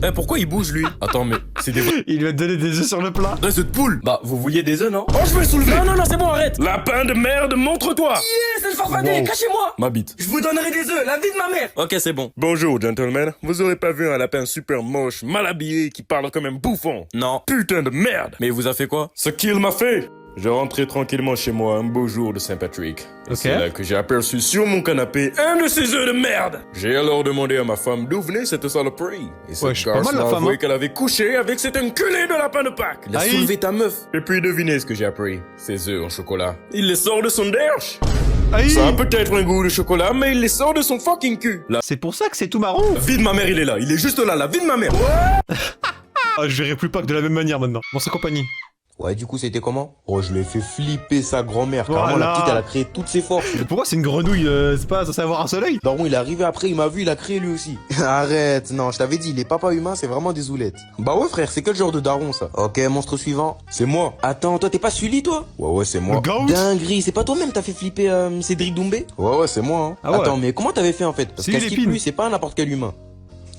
S4: Eh, pourquoi il bouge lui? Attends, mais c'est des vrais
S1: Il lui a donné des œufs sur le plat.
S4: œufs de poule.
S11: Bah, vous vouliez des œufs, non?
S4: Oh, je vais le soulever.
S11: Non, c'est bon, arrête.
S4: Lapin de merde, montre-toi.
S11: C'est le farfadé,
S1: Wow.
S11: cachez-moi.
S4: Ma bite.
S11: Je vous donnerai des œufs, la vie de ma mère.
S4: Ok, c'est bon. Bonjour, gentlemen. Vous aurez pas vu un lapin super moche, mal habillé, qui parle comme un bouffon? Non. Putain de merde. Mais il vous a fait quoi? Ce qu'il m'a fait.
S5: Je rentrais tranquillement chez moi un beau jour de Saint-Patrick. Et
S1: Ok.
S5: c'est là que j'ai aperçu sur mon canapé un de ces œufs de merde. J'ai alors demandé à ma femme d'où venait cette saloperie. Et cette
S1: Ouais, je suis pas
S5: garce
S1: mal, la
S5: m'a
S1: femme,
S5: avoué
S1: hein.
S5: qu'elle avait couché avec cet enculé de lapin de Pâques. Il a
S1: Aïe.
S5: soulevé ta meuf. Et puis devinez ce que j'ai appris. Ces œufs en chocolat. Il les sort de son derche.
S1: Aïe.
S5: Ça a peut-être un goût de chocolat, mais il les sort de son fucking cul. La
S1: C'est pour ça que c'est tout marron.
S5: vie de ma mère, il est là. Il est juste là, la vie de ma mère.
S1: Ah, je verrai plus Pâques de la même manière maintenant. Dans sa compagnie.
S11: Ouais, du coup, c'était comment? Oh, je l'ai fait flipper sa grand-mère. Carrément,
S1: Voilà.
S11: la petite, elle a créé toutes ses forces.
S1: Mais pourquoi c'est une grenouille c'est pas censé avoir un soleil?
S11: Daron, il est arrivé après, il m'a vu, il a créé lui aussi. Arrête, non, je t'avais dit, les papas humains, c'est vraiment des zoulettes. Bah ouais, frère, c'est quel genre de daron, ça? Ok, monstre suivant. C'est moi. Attends, toi, t'es pas Sully, toi? Ouais, c'est moi.
S1: Le goat.
S11: Dinguerie, c'est pas toi-même, t'as fait flipper Cédric Doumbé? Ouais, c'est moi, hein.
S1: Ah ouais.
S11: Attends, mais comment t'avais fait, en fait? Parce
S1: C'est
S11: qu'à
S1: lui,
S11: ce qui
S1: l'épine.
S11: lui, c'est pas n'importe quel humain.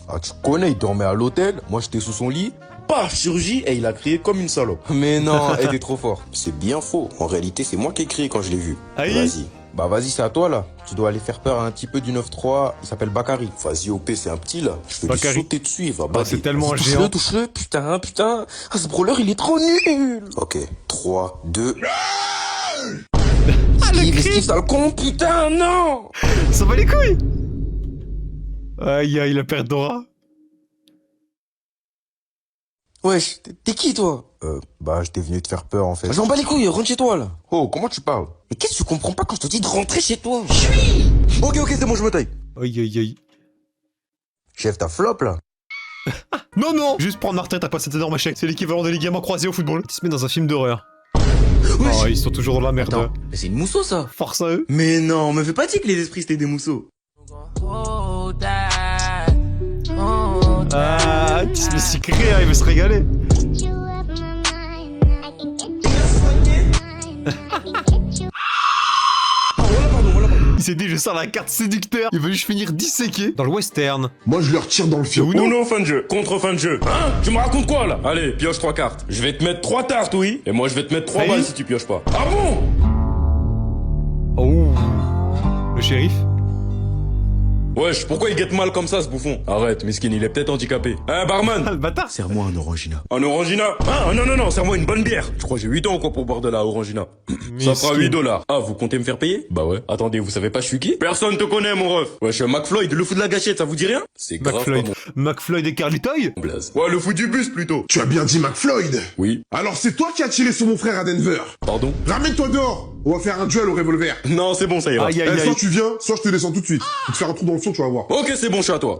S11: Ah, tu connais, il dormait à l'hôtel, moi, j'étais sous son lit. Paf, chirurgie, et il a crié comme une salope. Mais non, elle est trop fort. C'est bien faux. En réalité, c'est moi qui ai crié quand je l'ai vu.
S1: Aïe.
S11: Vas-y. Bah vas-y, c'est à toi là. Tu dois aller faire peur à un petit peu du 9-3. Il s'appelle Bakary. Vas-y, OP, c'est un petit là. Je vais lui
S1: Bakary.
S11: sauter dessus, il va
S1: Ah,
S11: bader.
S1: c'est tellement
S11: Vas-y,
S1: un géant.
S11: touche-le, putain. Ah, ce brawler, il est trop nul. Ok, 3, 2... Esquive, sale con, putain, non.
S1: Ça va les couilles. Aïe aïe, la perte d'aura.
S11: Wesh, t'es qui toi? Bah j'étais venu te faire peur en fait. J'en bats les couilles, rentre chez toi là. Oh, comment tu parles? Mais qu'est-ce que tu comprends pas quand je te dis de rentrer chez toi? Ok, c'est bon, je me taille.
S1: Aïe aïe aïe.
S11: Chef, ta flop là?
S1: Non non. Juste prendre ma retraite après cet énorme échec. C'est l'équivalent des ligaments croisés au football. Ils se mettent dans un film d'horreur. Oh, ils sont toujours dans la merde.
S11: Attends, mais c'est une mousseau ça.
S1: Force à eux.
S11: Mais non, me fais pas dire que les esprits c'était des mousseaux.
S1: Ah, tu se met si créé, il veut se régaler. Il s'est dit, je sors la carte séducteur. Il veut juste finir disséqué dans le western.
S5: Moi, je leur tire dans le fion.
S1: Ou non.
S5: Uno, fin de jeu. Contre fin de jeu. Hein? Tu me racontes quoi, là? Allez, pioche 3 cartes. Je vais te mettre 3 tartes, oui. Et moi, je vais te mettre 3
S1: Aïe.
S5: balles si tu pioches pas. Ah bon?
S1: Oh. Le shérif.
S5: Wesh, pourquoi il guette mal comme ça, ce bouffon? Arrête, Miskin, il est peut-être handicapé. Hein, barman?
S1: Ah, le bâtard.
S11: Serre-moi un orangina.
S5: Un orangina? Ah, non, serre-moi une bonne bière. Je crois que j'ai 8 ans, quoi, pour boire de la orangina. Ça fera
S1: Miskin.
S5: $8. Ah, vous comptez me faire payer? Bah ouais. Attendez, vous savez pas je suis qui? Personne te connaît, mon ref. Wesh, McFloyd, le fou de la gâchette, ça vous dit rien? C'est grave,
S1: McFloyd.
S5: pas
S1: McFloyd et Carlitoy.
S5: mon blaze. Ouais, le fou du bus, plutôt.
S12: Tu as bien dit McFloyd.
S5: Oui.
S12: Alors c'est toi qui as tiré sur mon frère à Denver.
S5: Pardon?
S12: Ramène-toi dehors. On va faire un duel au revolver.
S5: Non, c'est bon, ça ira.
S1: Aïe aïe
S12: Soit
S1: aïe.
S12: tu viens, soit je te descends tout de suite. Tu te faire un trou dans le fion, tu vas voir.
S5: Ok, c'est bon, je suis à toi.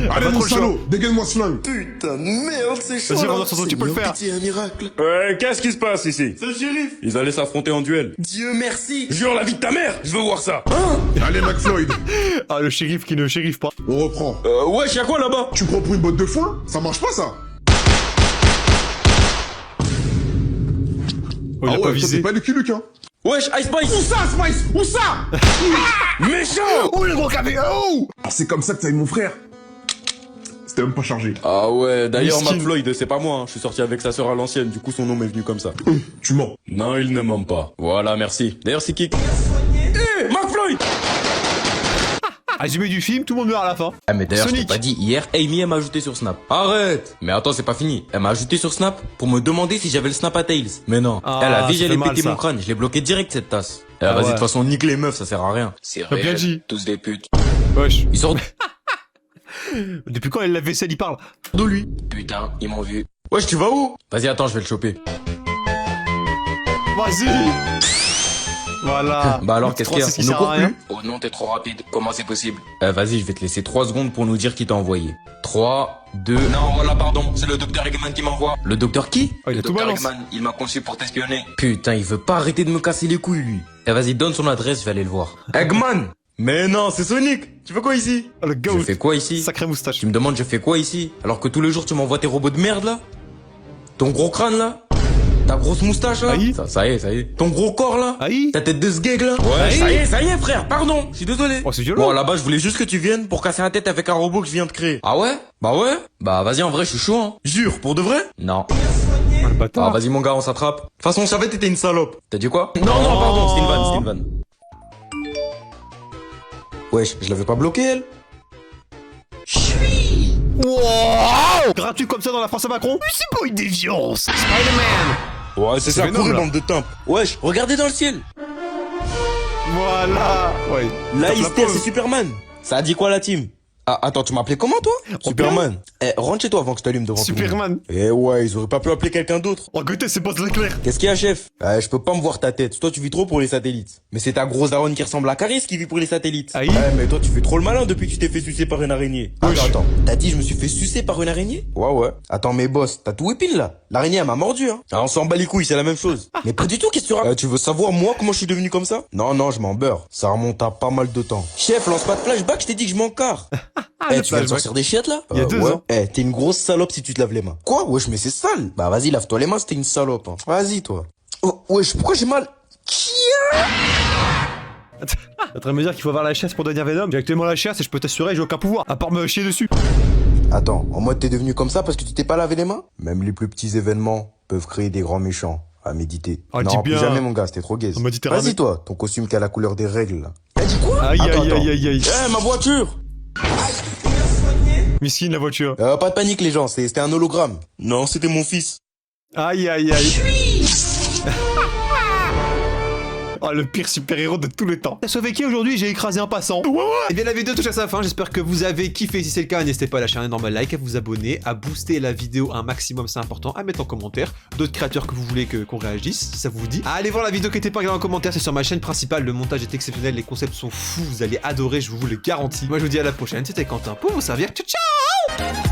S12: Allez
S1: pas
S12: mon
S1: trop le choix.
S12: salaud, dégaine-moi ce flingue.
S11: Putain de merde, c'est chaud.
S1: Vas-y,
S11: là.
S1: Renard, tu peux le faire.
S11: C'est un miracle.
S5: Qu'est-ce qui se passe ici? C'est le shérif. Ils allaient s'affronter en duel.
S11: Dieu merci.
S5: Jure la vie de ta mère, je veux voir ça.
S12: Allez McFloyd,
S1: Ah, le shérif qui ne shérif pas.
S12: on reprend.
S5: Wesh, y'a quoi là-bas?
S12: Tu prends pour une botte de foin? Ça marche pas ça.
S1: Oh, il a pas
S12: toi,
S1: visé.
S12: t'es pas Lucky Luke hein.
S5: Wesh, Ice Spice.
S12: Où ça Spice? Où ça?
S5: Méchant.
S12: Oh le gros café, oh. Ah c'est comme ça que t'as eu mon frère. C'était même pas chargé.
S5: Ah ouais, d'ailleurs,
S1: Miskin.
S5: McFloyd, c'est pas moi, hein. Je suis sorti avec sa sœur à l'ancienne, du coup son nom m'est venu comme ça.
S12: Tu mens.
S5: Non, il ne ment pas. Voilà, merci. D'ailleurs, c'est qui? Eh, McFloyd.
S1: Résumé du film, tout le monde meurt à la fin.
S11: Ah mais d'ailleurs je t'ai
S1: Sonic.
S11: pas dit, hier Amy elle m'a ajouté sur Snap. Arrête. Mais attends, c'est pas fini. Elle m'a ajouté sur Snap pour me demander si j'avais le Snap à Tails. Mais non.
S1: Ah,
S11: Elle a
S1: ça
S11: vu,
S1: fait
S11: j'allais
S1: mal,
S11: péter
S1: ça.
S11: mon crâne. Je l'ai bloqué direct cette tasse.
S1: Ah
S11: Vas-y, de
S1: ouais.
S11: toute façon, nique les meufs, ça sert à rien. C'est
S1: T'as bien dit.
S11: tous des putes.
S1: Wesh.
S11: Ils sortent
S1: Depuis quand elle la vaisselle, il parle?
S11: de lui. Putain, ils m'ont vu. Wesh, tu vas où? Vas-y, attends, je vais le choper.
S1: Vas-y. Voilà.
S11: Bah alors,
S1: Le
S11: qu'est-ce
S1: 3,
S11: qu'il y a?
S1: c'est ce qui
S11: On
S1: sert
S11: ne
S1: à
S11: court
S1: rien.
S11: plus? Oh non, t'es trop rapide. Comment c'est possible? Vas-y, je vais te laisser 3 secondes pour nous dire qui t'a envoyé. 3, 2... Non, voilà, pardon. C'est le docteur Eggman qui m'envoie. Le docteur qui?
S1: Oh, il a
S11: Le
S1: tout
S11: docteur
S1: balancé.
S11: Eggman, il m'a conçu pour t'espionner. Putain, il veut pas arrêter de me casser les couilles, lui. Vas-y, donne son adresse, je vais aller le voir. Eggman! Mais non, c'est Sonic! Tu fais quoi ici?
S1: Oh, le gars,
S11: Je fais quoi ici?
S1: sacré moustache.
S11: Tu me demandes je fais quoi ici? Alors que tous les jours tu m'envoies tes robots de merde là? Ton gros crâne là? Ta grosse moustache là?
S1: Aïe.
S11: Ça y est. Ton gros corps là?
S1: Aïe.
S11: Ta tête de sgeg là? Ouais,
S1: Aïe.
S11: ça y est frère, pardon, je suis désolé.
S1: Oh, c'est violent.
S11: Bon, là-bas je voulais juste que tu viennes pour casser la tête avec un robot que je viens de créer. Ah ouais? Bah ouais? Bah vas-y, en vrai je suis chaud hein. Jure, pour de vrai? Non.
S1: Oh, le
S11: Ah
S1: bâtard.
S11: vas-y mon gars, on s'attrape. De toute façon, je savais que t'étais une salope. T'as dit quoi? Non, pardon, c'était une vanne. Wesh, je l'avais pas bloqué elle?
S1: Wow. Gratuit comme ça dans la France à Macron. Mais c'est pas une déviance. Spider-Man.
S11: Ouais, c'est ça,
S1: Venom,
S11: courez
S1: là.
S11: bande de tempes. Wesh, regardez dans le ciel.
S1: Voilà. Ouais.
S11: Là,
S1: Tape la
S11: Easter,
S1: pause.
S11: c'est Superman. Ça a dit quoi la team? Ah, attends, tu m'appelais comment toi? Superman. Eh, rentre chez toi avant que je t'allume devant tout le monde.
S1: Superman.
S11: Eh ouais, ils auraient pas pu appeler quelqu'un d'autre.
S1: Oh, écoutez, c'est pas très clair.
S11: Qu'est-ce qu'il y a, chef? Je peux pas me voir ta tête. Toi, tu vis trop pour les satellites. Mais c'est ta grosse daronne qui ressemble à Caris qui vit pour les satellites.
S1: Aïe.
S11: Mais toi, tu fais trop le malin depuis que tu t'es fait sucer par une araignée. Attends. T'as dit je me suis fait sucer par une araignée? Ouais. Attends, mais boss, t'as tout épile là. L'araignée, elle m'a mordu, hein. Ah, on s'en bat les couilles, c'est la même chose. Mais pas du tout, qu'est-ce que tu racontes? Tu veux savoir, moi, comment je suis devenu comme ça? Non, je m'en beurre. Ça remonte à pas mal de temps. Chef, lance pas de flashback, je t'ai dit que je m'en carre. Tu viens de sortir des chiottes là?
S1: Il y a 2 ans.
S11: T'es une grosse salope si tu te laves les mains. Quoi? Wesh, mais c'est sale. Bah vas-y, lave-toi les mains, c'était une salope. Hein. Vas-y, toi. Oh, wesh, pourquoi j'ai mal?
S1: T'es en train de me dire qu'il faut avoir la chasse pour devenir Venom? J'ai actuellement la chasse et je peux t'assurer, j'ai aucun pouvoir, à part me chier dessus.
S11: Attends, en mode t'es devenu comme ça parce que tu t'es pas lavé les mains? Même les plus petits événements peuvent créer des grands méchants. À méditer.
S1: Oh, dis
S11: non, plus
S1: bien.
S11: jamais mon gars, c'était trop gaze. Vas-y toi, ton costume qui a la couleur des règles là. Dit quoi?
S1: Aïe,
S11: Attends,
S1: aïe,
S11: attends.
S1: aïe, aïe, aïe.
S11: Eh, ma voiture!
S1: Miskin la voiture.
S11: Pas de panique les gens, c'était un hologramme. Non, c'était mon fils.
S1: Aïe, aïe, aïe. Oh, le pire super-héros de tous les temps. T'as sauvé qui aujourd'hui? J'ai écrasé un passant. Ouais. Et bien la vidéo touche à sa fin, j'espère que vous avez kiffé. Si c'est le cas, n'hésitez pas à lâcher un énorme like, à vous abonner, à booster la vidéo un maximum, c'est important, à mettre en commentaire d'autres créateurs que vous voulez qu'on réagisse, si ça vous dit. Allez voir la vidéo qui était pas en commentaire, c'est sur ma chaîne principale, le montage est exceptionnel, les concepts sont fous, vous allez adorer, je vous le garantis. Moi je vous dis à la prochaine, c'était Quentin pour vous servir, ciao ciao.